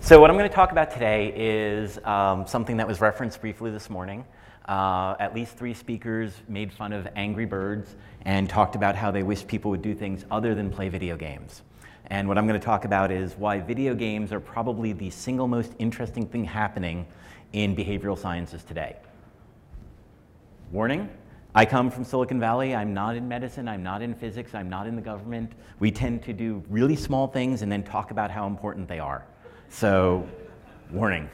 So what I'm going to talk about today is something that was referenced briefly this morning. At least 3 speakers made fun of Angry Birds and talked about how they wish people would do things other than play video games. And what I'm going to talk about is why video games are probably the single most interesting thing happening in behavioral sciences today. Warning, I come from Silicon Valley. I'm not in medicine, I'm not in physics, I'm not in the government. We tend to do really small things and then talk about how important they are. So, warning.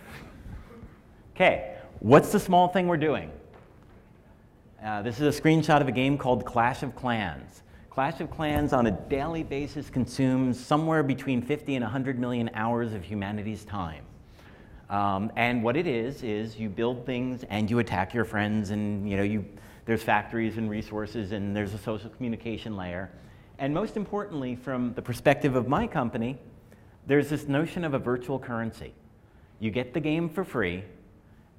Okay, what's the small thing we're doing? This is a screenshot of a game called Clash of Clans. Clash of Clans on a daily basis consumes somewhere between 50 and 100 million hours of humanity's time. And what it is you build things and you attack your friends, and there's factories and resources, and there's a social communication layer. And most importantly, from the perspective of my company, there's this notion of a virtual currency. You get the game for free,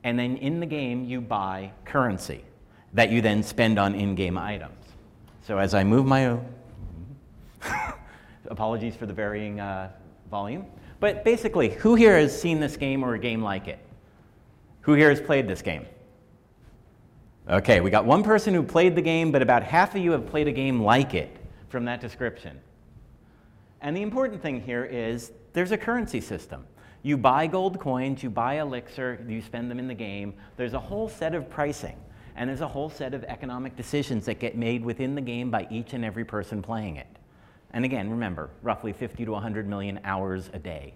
and then in the game you buy currency that you then spend on in-game items. So as I move my apologies for the varying volume, but basically, who here has seen this game or a game like it? Who here has played this game? Okay, we got one person who played the game, but about half of you have played a game like it from that description. And the important thing here is there's a currency system. You buy gold coins, you buy elixir, you spend them in the game. There's a whole set of pricing, and there's a whole set of economic decisions that get made within the game by each and every person playing it. And again, remember, roughly 50 to 100 million hours a day.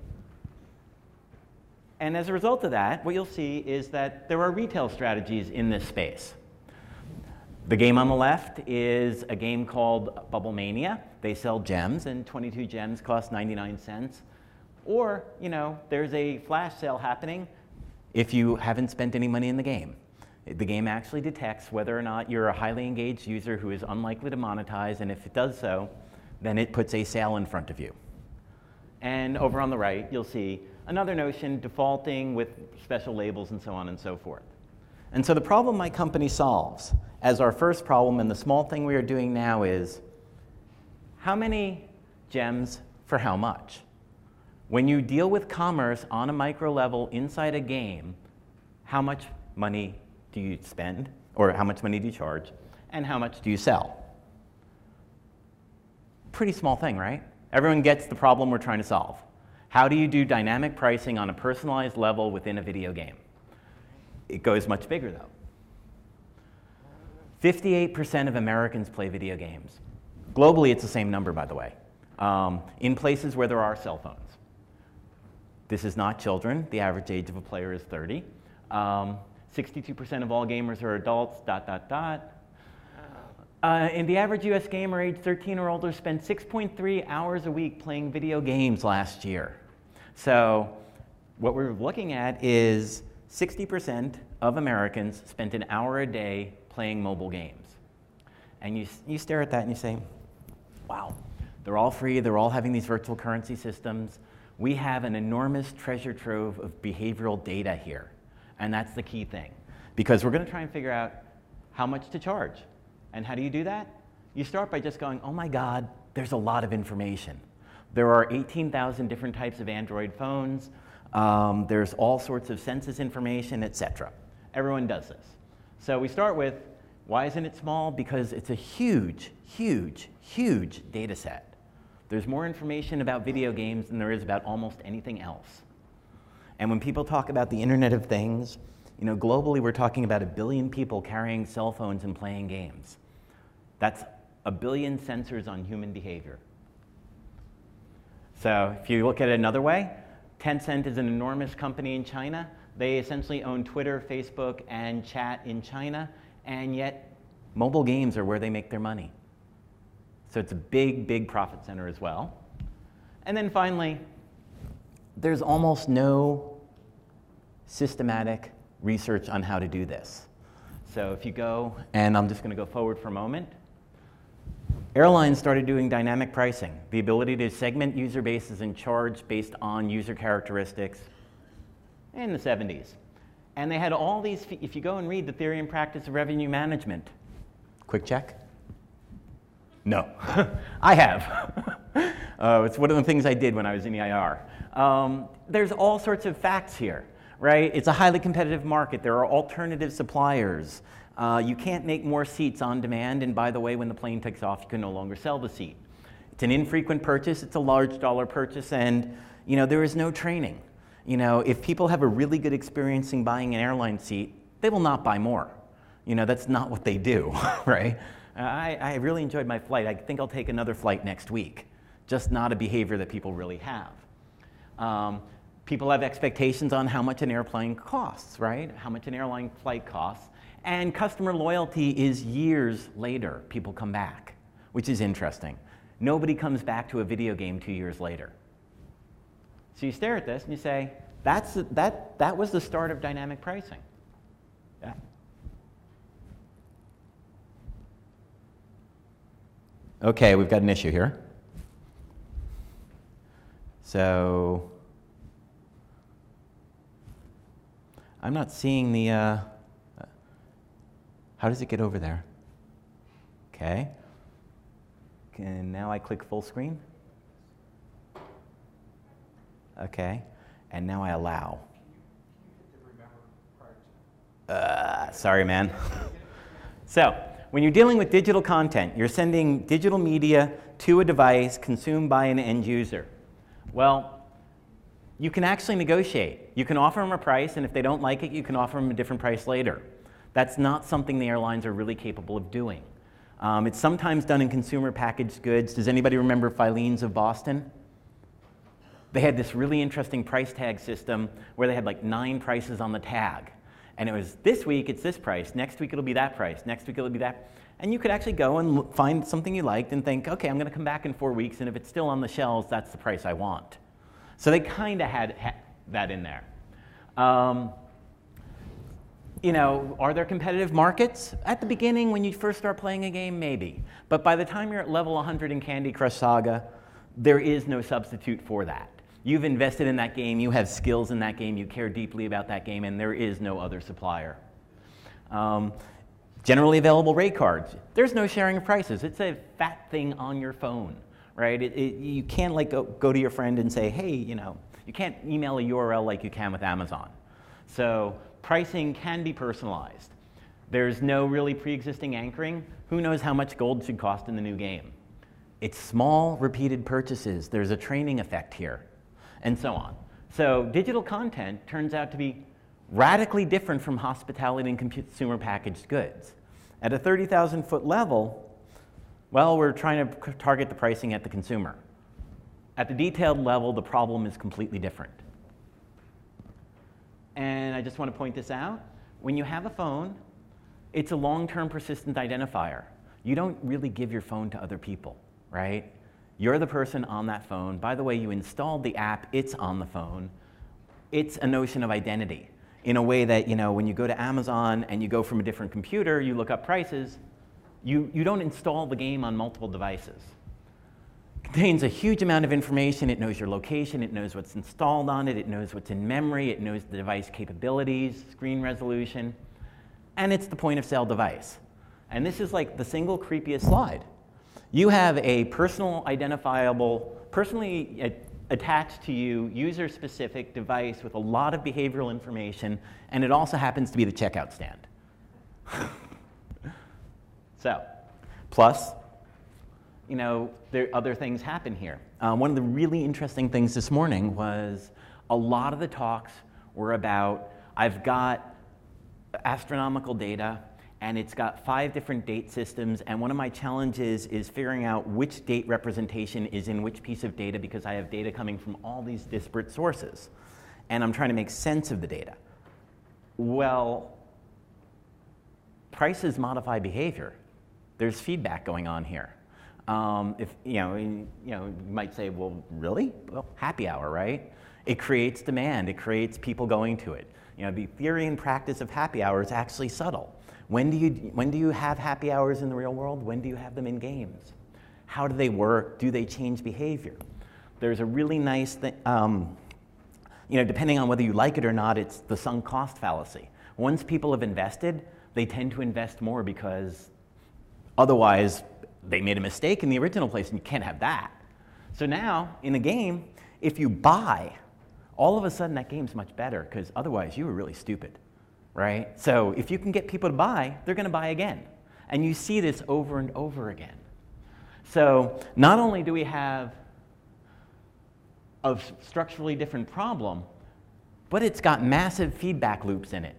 And as a result of that, what you'll see is that there are retail strategies in this space. The game on the left is a game called Bubble Mania. They sell gems, and 22 gems cost 99 cents. Or, there's a flash sale happening if you haven't spent any money in the game. The game actually detects whether or not you're a highly engaged user who is unlikely to monetize, and if it does so, then it puts a sale in front of you. And over on the right, you'll see another notion, defaulting with special labels and so on and so forth. And so the problem my company solves as our first problem, and the small thing we are doing now, is how many gems for how much? When you deal with commerce on a micro level inside a game, how much money do you spend, or how much money do you charge, and how much do you sell? Pretty small thing, right? Everyone gets the problem we're trying to solve. How do you do dynamic pricing on a personalized level within a video game? It goes much bigger, though. 58% of Americans play video games. Globally, it's the same number, by the way, in places where there are cell phones. This is not children. The average age of a player is 30. 62% of all gamers are adults, ... And the average US gamer age 13 or older spent 6.3 hours a week playing video games last year. So what we're looking at is 60% of Americans spent an hour a day playing mobile games. And you stare at that and you say, wow, they're all free, they're all having these virtual currency systems. We have an enormous treasure trove of behavioral data here. And that's the key thing. Because we're going to try and figure out how much to charge. And how do you do that? You start by just going, oh my God, there's a lot of information. There are 18,000 different types of Android phones. There's all sorts of census information, etc. Everyone does this. So we start with, why isn't it small? Because it's a huge, huge, huge data set. There's more information about video games than there is about almost anything else. And when people talk about the Internet of Things, globally we're talking about 1 billion people carrying cell phones and playing games. That's 1 billion sensors on human behavior. So if you look at it another way, Tencent is an enormous company in China. They essentially own Twitter, Facebook, and chat in China, and yet mobile games are where they make their money. So it's a big, big profit center as well. And then finally, there's almost no systematic research on how to do this. So if you go, and I'm just going to go forward for a moment, airlines started doing dynamic pricing, the ability to segment user bases and charge based on user characteristics in the 70s. And they had all these, if you go and read the theory and practice of revenue management, quick check. No, I have. It's one of the things I did when I was in EIR. There's all sorts of facts here, right? It's a highly competitive market. There are alternative suppliers. You can't make more seats on demand, and by the way, when the plane takes off, you can no longer sell the seat. It's an infrequent purchase, it's a large dollar purchase, and there is no training. If people have a really good experience in buying an airline seat, they will not buy more. That's not what they do, right? I really enjoyed my flight. I think I'll take another flight next week. Just not a behavior that people really have. People have expectations on how much an airplane costs, right? How much an airline flight costs. And customer loyalty is years later. People come back, which is interesting. Nobody comes back to a video game 2 years later. So you stare at this and you say, that was the start of dynamic pricing. Yeah. Okay, we've got an issue here. So I'm not seeing the, how does it get over there? Okay. And now I click full screen. Okay. And now I allow. Sorry, man. So, when you're dealing with digital content, you're sending digital media to a device consumed by an end user. Well, you can actually negotiate. You can offer them a price, and if they don't like it, you can offer them a different price later. That's not something the airlines are really capable of doing. It's sometimes done in consumer packaged goods. Does anybody remember Filene's of Boston? They had this really interesting price tag system where they had like 9 prices on the tag. And it was, this week it's this price, next week it'll be that price, next week it'll be that. And you could actually go and find something you liked and think, okay, I'm going to come back in 4 weeks, and if it's still on the shelves, that's the price I want. So they kind of had that in there. Are there competitive markets? At the beginning, when you first start playing a game, maybe. But by the time you're at level 100 in Candy Crush Saga, there is no substitute for that. You've invested in that game, you have skills in that game, you care deeply about that game, and there is no other supplier. Generally available rate cards. There's no sharing of prices. It's a fat thing on your phone, right? You can't go to your friend and say, hey, you can't email a URL like you can with Amazon. So pricing can be personalized. There's no really pre-existing anchoring. Who knows how much gold should cost in the new game? It's small, repeated purchases. There's a training effect here, and so on. So digital content turns out to be radically different from hospitality and consumer packaged goods. At a 30,000-foot level, well, we're trying to target the pricing at the consumer. At the detailed level, the problem is completely different. And I just want to point this out. When you have a phone, it's a long-term persistent identifier. You don't really give your phone to other people, right? You're the person on that phone. By the way, you installed the app, it's on the phone. It's a notion of identity in a way that, when you go to Amazon and you go from a different computer, you look up prices, you don't install the game on multiple devices. It contains a huge amount of information. It knows your location, it knows what's installed on it, it knows what's in memory, it knows the device capabilities, screen resolution, and it's the point of sale device. And this is like the single creepiest slide. You have a personal identifiable, personally attached to you, user-specific device with a lot of behavioral information, and it also happens to be the checkout stand. So, plus, other things happen here. One of the really interesting things this morning was a lot of the talks were about, I've got astronomical data, and it's got 5 different date systems, and one of my challenges is figuring out which date representation is in which piece of data, because I have data coming from all these disparate sources, and I'm trying to make sense of the data. Well, prices modify behavior. There's feedback going on here. You might say, well, really? Well, happy hour, right? It creates demand. It creates people going to it. The theory and practice of happy hour is actually subtle. When do you have happy hours in the real world? When do you have them in games? How do they work? Do they change behavior? There's a really nice thing, depending on whether you like it or not, it's the sunk cost fallacy. Once people have invested, they tend to invest more because otherwise they made a mistake in the original place, and you can't have that. So now, in a game, if you buy all of a sudden that game's much better because otherwise you were really stupid, right? So if you can get people to buy, they're going to buy again. And you see this over and over again. So not only do we have a structurally different problem, but it's got massive feedback loops in it.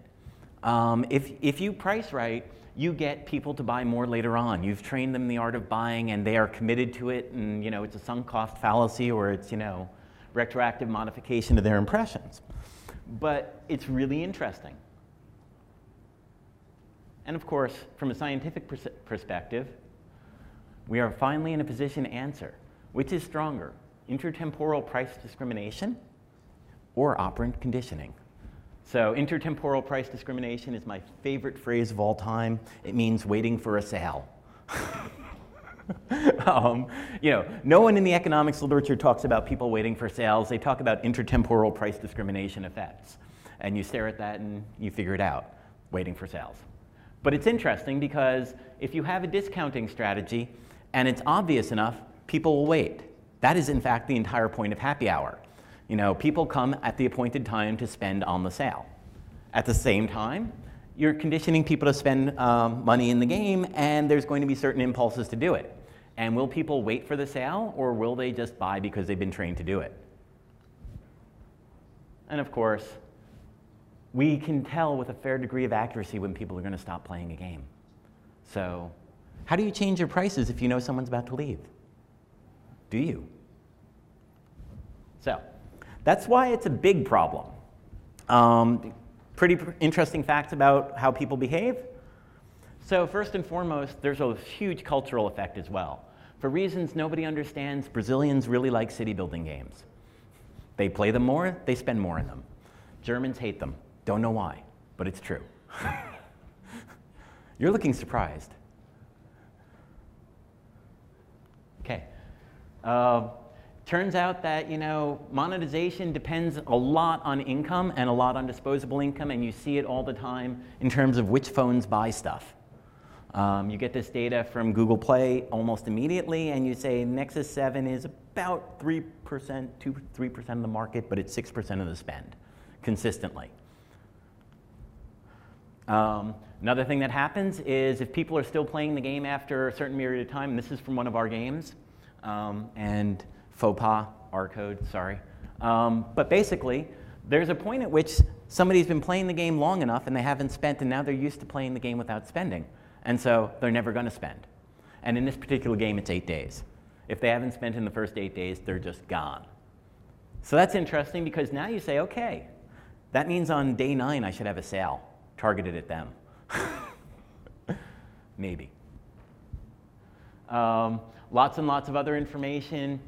If you price right, you get people to buy more later on. You've trained them in the art of buying, and they are committed to it, and it's a sunk cost fallacy, or it's retroactive modification of their impressions. But it's really interesting. And of course, from a scientific perspective, we are finally in a position to answer, which is stronger, intertemporal price discrimination or operant conditioning? So intertemporal price discrimination is my favorite phrase of all time. It means waiting for a sale. No one in the economics literature talks about people waiting for sales. They talk about intertemporal price discrimination effects. And you stare at that and you figure it out, waiting for sales. But it's interesting because if you have a discounting strategy and it's obvious enough, people will wait. That is, in fact, the entire point of happy hour. People come at the appointed time to spend on the sale. At the same time, you're conditioning people to spend money in the game, and there's going to be certain impulses to do it. And will people wait for the sale, or will they just buy because they've been trained to do it? And of course, we can tell with a fair degree of accuracy when people are going to stop playing a game. So how do you change your prices if you know someone's about to leave? Do you? So that's why it's a big problem. Pretty interesting facts about how people behave. So first and foremost, there's a huge cultural effect as well. For reasons nobody understands, Brazilians really like city building games. They play them more, they spend more in them. Germans hate them. Don't know why, but it's true. You're looking surprised. Okay. Turns out that, monetization depends a lot on income and a lot on disposable income, and you see it all the time in terms of which phones buy stuff. You get this data from Google Play almost immediately, and you say Nexus 7 is about 3%, 2-3% of the market, but it's 6% of the spend consistently. Another thing that happens is if people are still playing the game after a certain period of time, and this is from one of our games, and faux pas, R code, sorry. But basically, there's a point at which somebody's been playing the game long enough and they haven't spent, and now they're used to playing the game without spending. And so they're never going to spend. And in this particular game, it's 8 days. If they haven't spent in the first 8 days, they're just gone. So that's interesting because now you say, okay, that means on day 9 I should have a sale targeted at them. Maybe. Lots and lots of other information.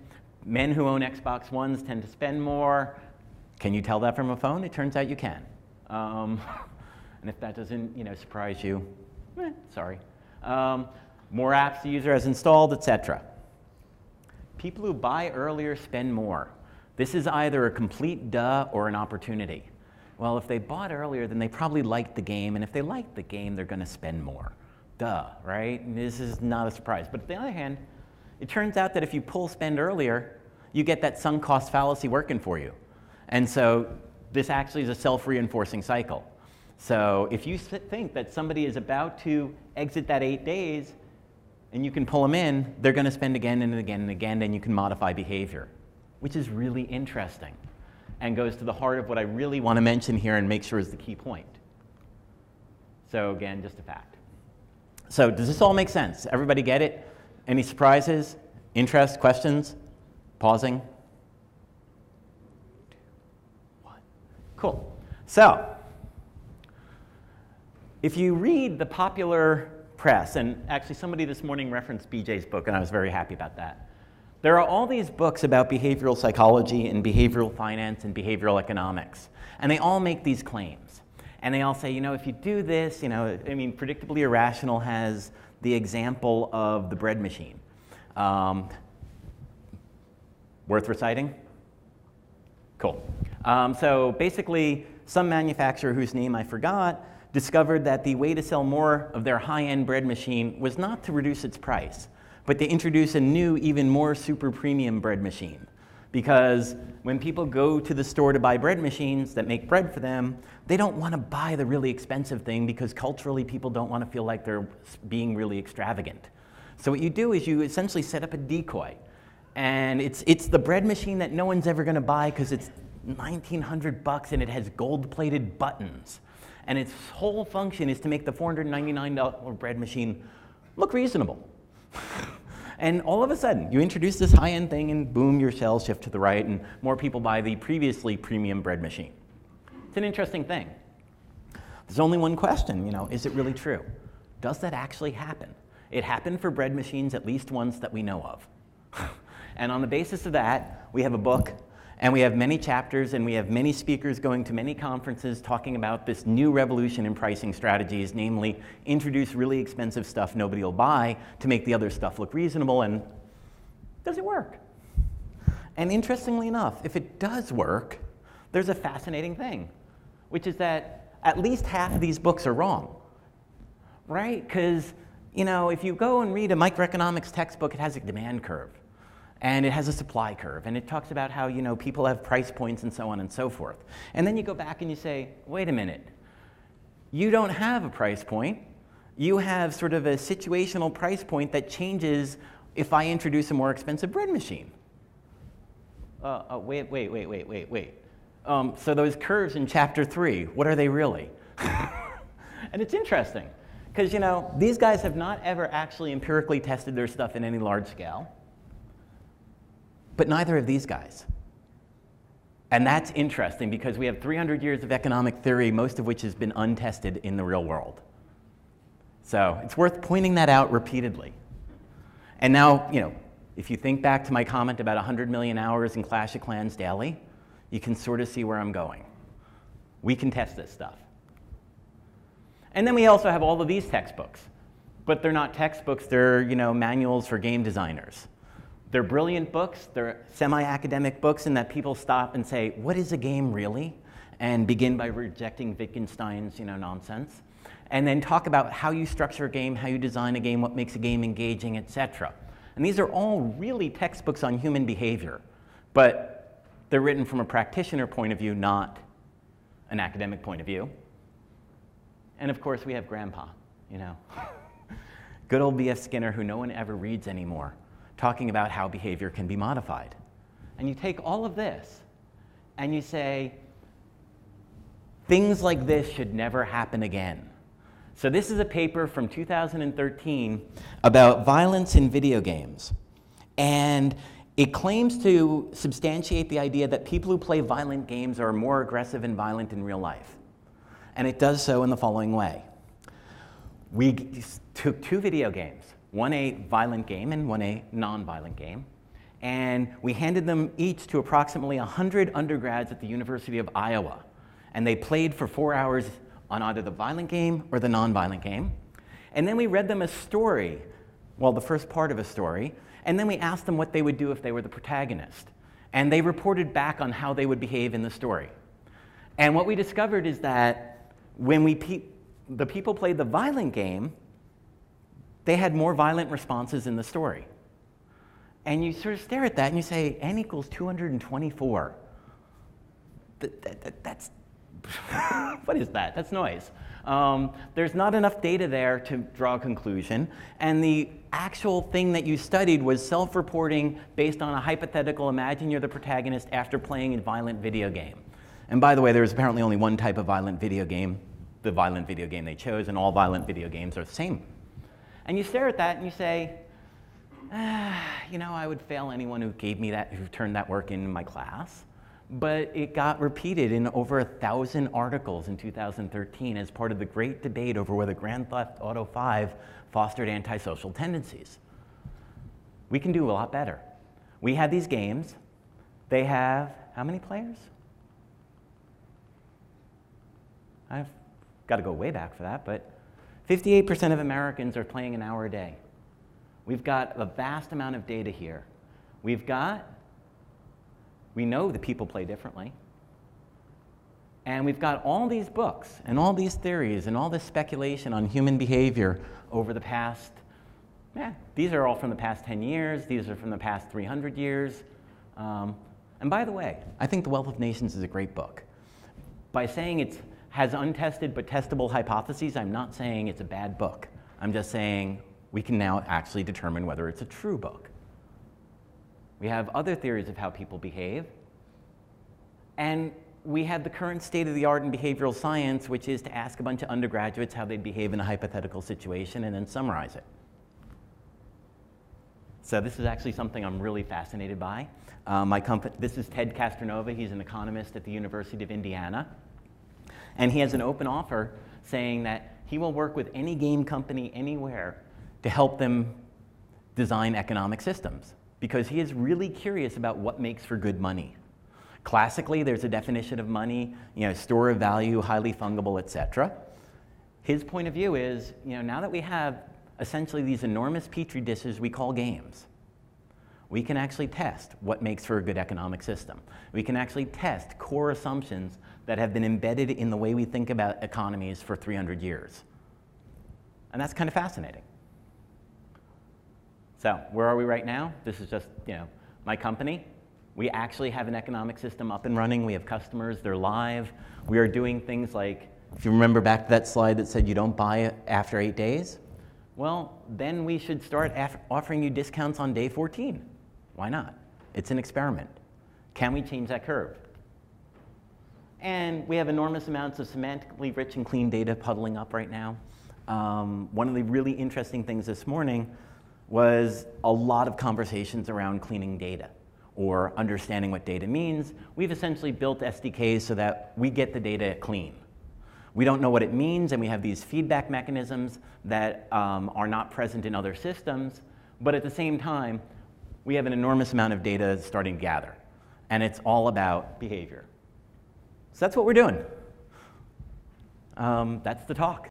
Men who own Xbox Ones tend to spend more. Can you tell that from a phone? It turns out you can. And if that doesn't, surprise you, sorry. More apps the user has installed, etc. People who buy earlier spend more. This is either a complete duh or an opportunity. Well, if they bought earlier, then they probably liked the game, and if they liked the game, they're going to spend more. Duh, right? And this is not a surprise. But on the other hand, it turns out that if you pull spend earlier, you get that sunk cost fallacy working for you. And so this actually is a self-reinforcing cycle. So if you think that somebody is about to exit that 8 days, and you can pull them in, they're going to spend again and again and again, and you can modify behavior, which is really interesting and goes to the heart of what I really want to mention here and make sure is the key point. So again, just a fact. So does this all make sense? Everybody get it? Any surprises? Interest? Questions? Pausing? 2, 1. Cool. So if you read the popular press, and actually somebody this morning referenced BJ's book, and I was very happy about that. There are all these books about behavioral psychology and behavioral finance and behavioral economics, and they all make these claims. And they all say, if you do this, Predictably Irrational has the example of the bread machine. Worth reciting? Cool. So basically, some manufacturer whose name I forgot discovered that the way to sell more of their high-end bread machine was not to reduce its price, but to introduce a new, even more super premium bread machine. Because when people go to the store to buy bread machines that make bread for them, they don't want to buy the really expensive thing because culturally people don't want to feel like they're being really extravagant. So what you do is you essentially set up a decoy. And it's the bread machine that no one's ever going to buy because it's $1,900 and it has gold-plated buttons. And its whole function is to make the $499 bread machine look reasonable. And all of a sudden, you introduce this high-end thing and boom, your sales shift to the right and more people buy the previously premium bread machine. It's an interesting thing. There's only one question, is it really true? Does that actually happen? It happened for bread machines at least once that we know of. And on the basis of that, we have a book, and we have many chapters, and we have many speakers going to many conferences talking about this new revolution in pricing strategies, namely introduce really expensive stuff nobody will buy to make the other stuff look reasonable, and does it work? And interestingly enough, if it does work, there's a fascinating thing, which is that at least half of these books are wrong, right? Because if you go and read a microeconomics textbook, it has a demand curve. And it has a supply curve, and it talks about how people have price points and so on and so forth. And then you go back and you say, wait a minute, you don't have a price point. You have sort of a situational price point that changes if I introduce a more expensive bread machine. Wait. So those curves in chapter 3, what are they really? And it's interesting, because these guys have not ever actually empirically tested their stuff in any large scale. But neither of these guys. And that's interesting because we have 300 years of economic theory, most of which has been untested in the real world. So it's worth pointing that out repeatedly. And now, if you think back to my comment about 100 million hours in Clash of Clans daily, you can sort of see where I'm going. We can test this stuff. And then we also have all of these textbooks. But they're not textbooks, they're manuals for game designers. They're brilliant books, they're semi-academic books in that people stop and say, what is a game really? And begin by rejecting Wittgenstein's nonsense. And then talk about how you structure a game, how you design a game, what makes a game engaging, etc. And these are all really textbooks on human behavior, but they're written from a practitioner point of view, not an academic point of view. And of course, we have Grandpa, good old B.F. Skinner, who no one ever reads anymore, talking about how behavior can be modified. And you take all of this and you say, things like this should never happen again. So this is a paper from 2013 about violence in video games. And it claims to substantiate the idea that people who play violent games are more aggressive and violent in real life. And it does so in the following way. We took 2 video games, one a violent game and one a non-violent game. And we handed them each to approximately 100 undergrads at the University of Iowa. And they played for 4 hours on either the violent game or the non-violent game. And then we read them a story, well, the first part of a story, and then we asked them what they would do if they were the protagonist. And they reported back on how they would behave in the story. And what we discovered is that when the people played the violent game, they had more violent responses in the story. And you sort of stare at that and you say, n equals 224. That's, what is that? That's noise. There's not enough data there to draw a conclusion. And the actual thing that you studied was self-reporting based on a hypothetical, imagine you're the protagonist after playing a violent video game. And by the way, there was apparently only one type of violent video game, the violent video game they chose, and all violent video games are the same. And you stare at that and you say, I would fail anyone who gave me that, who turned that work in my class. But it got repeated in over 1,000 articles in 2013 as part of the great debate over whether Grand Theft Auto 5 fostered antisocial tendencies. We can do a lot better. We have these games. They have, how many players? I've got to go way back for that, but 58% of Americans are playing an hour a day. We've got a vast amount of data here. We know that people play differently. And we've got all these books and all these theories and all this speculation on human behavior over the past, these are all from the past 10 years. These are from the past 300 years. And by the way, I think The Wealth of Nations is a great book. By saying it has untested but testable hypotheses, I'm not saying it's a bad book. I'm just saying we can now actually determine whether it's a true book. We have other theories of how people behave. And we have the current state of the art in behavioral science, which is to ask a bunch of undergraduates how they'd behave in a hypothetical situation and then summarize it. So this is actually something I'm really fascinated by. This is Ted Castronova. He's an economist at the University of Indiana. And he has an open offer saying that he will work with any game company anywhere to help them design economic systems, because he is really curious about what makes for good money. Classically, there's a definition of money, store of value, highly fungible, etc. His point of view is, now that we have essentially these enormous petri dishes we call games, we can actually test what makes for a good economic system. We can actually test core assumptions that have been embedded in the way we think about economies for 300 years. And that's kind of fascinating. So where are we right now? This is just, my company. We actually have an economic system up and running. We have customers, they're live. We are doing things like, if you remember back to that slide that said you don't buy it after 8 days, well, then we should start offering you discounts on day 14. Why not? It's an experiment. Can we change that curve? And we have enormous amounts of semantically rich and clean data puddling up right now. One of the really interesting things this morning was a lot of conversations around cleaning data or understanding what data means. We've essentially built SDKs so that we get the data clean. We don't know what it means, and we have these feedback mechanisms that are not present in other systems, but at the same time, we have an enormous amount of data starting to gather, and it's all about behavior. So that's what we're doing. That's the talk.